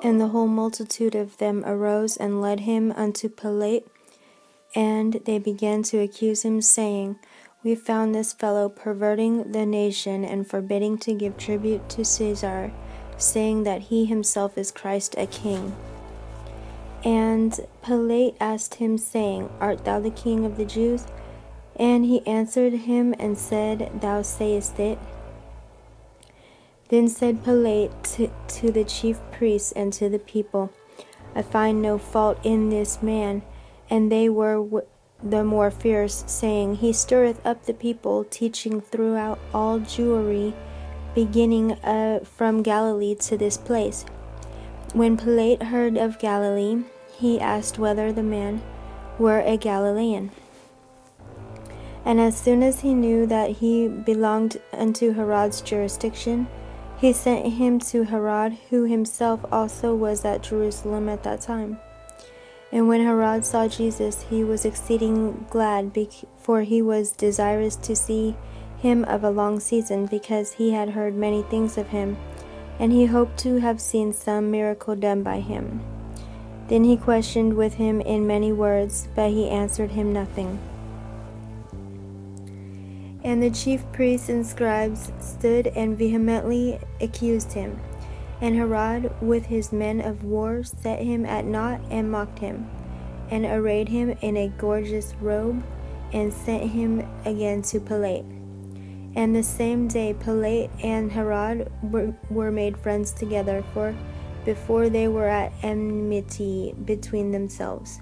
And the whole multitude of them arose and led him unto Pilate, and they began to accuse him, saying, We found this fellow perverting the nation and forbidding to give tribute to Caesar, saying that he himself is Christ a king. And Pilate asked him, saying, Art thou the king of the Jews? And he answered him and said, Thou sayest it. Then said Pilate to the chief priests and to the people, I find no fault in this man. And they were the more fierce, saying, He stirreth up the people, teaching throughout all Jewry, beginning from Galilee to this place. When Pilate heard of Galilee, he asked whether the man were a Galilean. And as soon as he knew that he belonged unto Herod's jurisdiction, he sent him to Herod, who himself also was at Jerusalem at that time. And when Herod saw Jesus, he was exceeding glad, for he was desirous to see him of a long season, because he had heard many things of him, and he hoped to have seen some miracle done by him. Then he questioned with him in many words, but he answered him nothing. And the chief priests and scribes stood and vehemently accused him. And Herod with his men of war set him at naught and mocked him, and arrayed him in a gorgeous robe, and sent him again to Pilate. And the same day Pilate and Herod were made friends together, for before they were at enmity between themselves.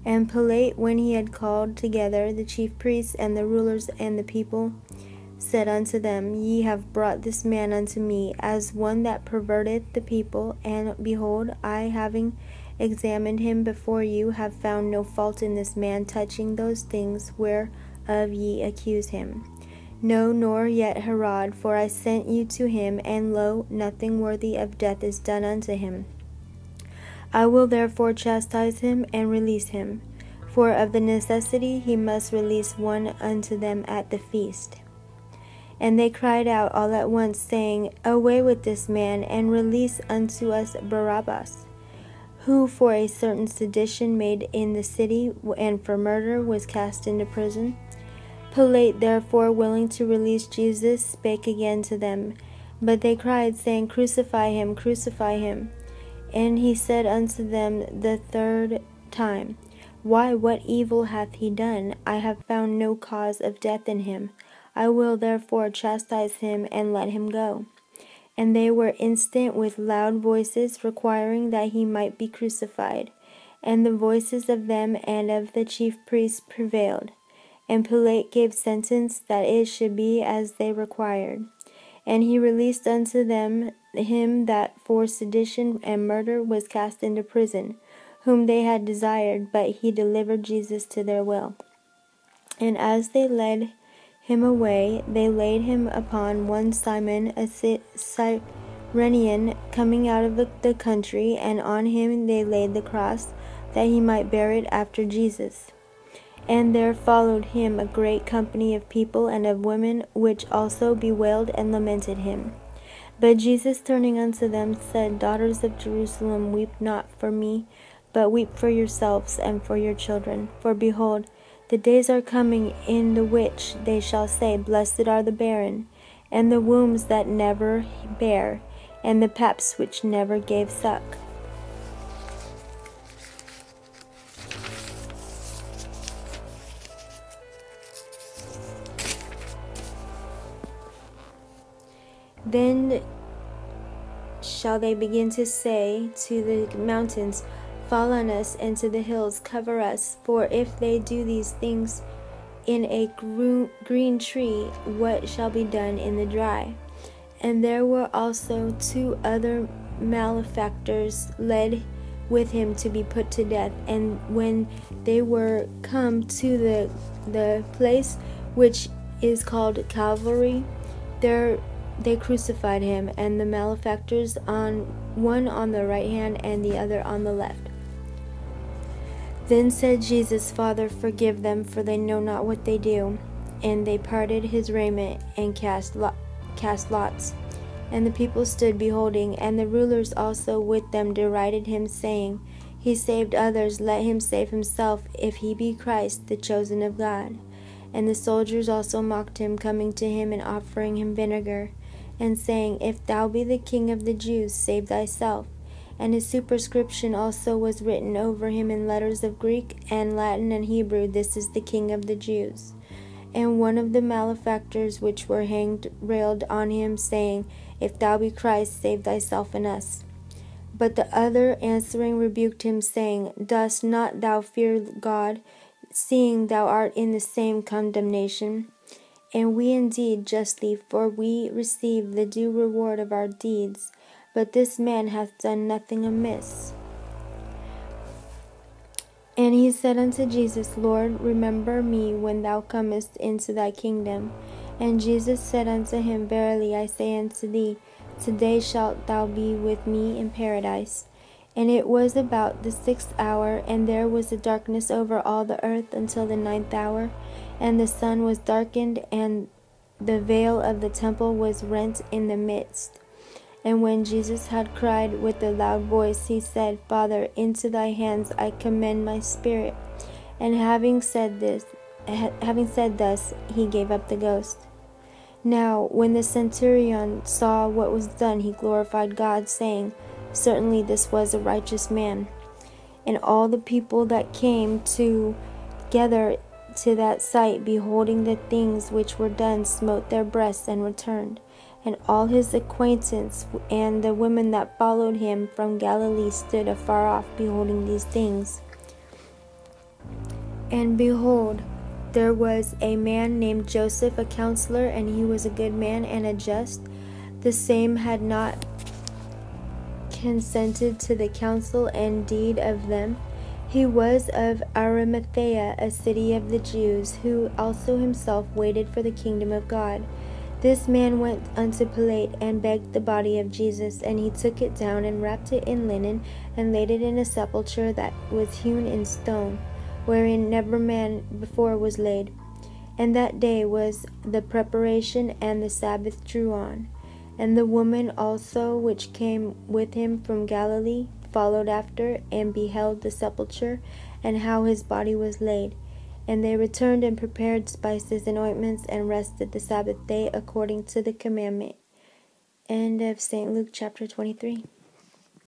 And Pilate, when he had called together the chief priests and the rulers and the people, said unto them, Ye have brought this man unto me as one that perverteth the people, and behold, I, having examined him before you, have found no fault in this man touching those things whereof ye accuse him. No, nor yet Herod, for I sent you to him, and lo, nothing worthy of death is done unto him. I will therefore chastise him and release him, for of the necessity he must release one unto them at the feast. And they cried out all at once, saying, Away with this man, and release unto us Barabbas, who for a certain sedition made in the city, and for murder was cast into prison. Pilate therefore, willing to release Jesus, spake again to them. But they cried, saying, Crucify him, crucify him. And he said unto them the third time, Why, what evil hath he done? I have found no cause of death in him. I will therefore chastise him, and let him go. And they were instant with loud voices, requiring that he might be crucified. And the voices of them and of the chief priests prevailed. And Pilate gave sentence that it should be as they required. And he released unto them him that for sedition and murder was cast into prison, whom they had desired, but he delivered Jesus to their will. And as they led him away, they laid him upon one Simon, a Cyrenian, coming out of the country, and on him they laid the cross, that he might bear it after Jesus. And there followed him a great company of people and of women, which also bewailed and lamented him. But Jesus, turning unto them, said, Daughters of Jerusalem, weep not for me, but weep for yourselves and for your children. For behold, the days are coming, in the which they shall say, Blessed are the barren, and the wombs that never bare, and the paps which never gave suck. Then shall they begin to say to the mountains, Fall on us, and to the hills, cover us. For if they do these things in a green tree, what shall be done in the dry? And there were also 2 other malefactors led with him to be put to death. And when they were come to the place which is called Calvary, there they crucified him, and the malefactors, one on the right hand and the other on the left. Then said Jesus, Father, forgive them, for they know not what they do. And they parted his raiment and cast lots. And the people stood beholding, and the rulers also with them derided him, saying, He saved others, let him save himself, if he be Christ, the chosen of God. And the soldiers also mocked him, coming to him and offering him vinegar, and saying, If thou be the King of the Jews, save thyself. And his superscription also was written over him in letters of Greek and Latin and Hebrew, This is the King of the Jews. And one of the malefactors which were hanged railed on him, saying, If thou be Christ, save thyself and us. But the other answering rebuked him, saying, Dost not thou fear God, seeing thou art in the same condemnation? And we indeed justly, for we receive the due reward of our deeds. But this man hath done nothing amiss. And he said unto Jesus, Lord, remember me when thou comest into thy kingdom. And Jesus said unto him, Verily I say unto thee, today shalt thou be with me in paradise. And it was about the 6th hour, and there was a darkness over all the earth until the 9th hour. And the sun was darkened, and the veil of the temple was rent in the midst. And when Jesus had cried with a loud voice, he said, Father, into thy hands I commend my spirit. And having said thus, he gave up the ghost. Now, when the centurion saw what was done, he glorified God, saying, Certainly this was a righteous man. And all the people that came together to that sight, beholding the things which were done, smote their breasts and returned. And all his acquaintance and the women that followed him from Galilee stood afar off, beholding these things. And behold, there was a man named Joseph, a counselor, and he was a good man and a just. The same had not consented to the counsel and deed of them. He was of Arimathea, a city of the Jews, who also himself waited for the kingdom of God. This man went unto Pilate and begged the body of Jesus, and he took it down and wrapped it in linen and laid it in a sepulchre that was hewn in stone, wherein never man before was laid. And that day was the preparation, and the Sabbath drew on. And the woman also which came with him from Galilee followed after, and beheld the sepulchre, and how his body was laid. And they returned and prepared spices and ointments, and rested the Sabbath day according to the commandment. End of St. Luke chapter 23.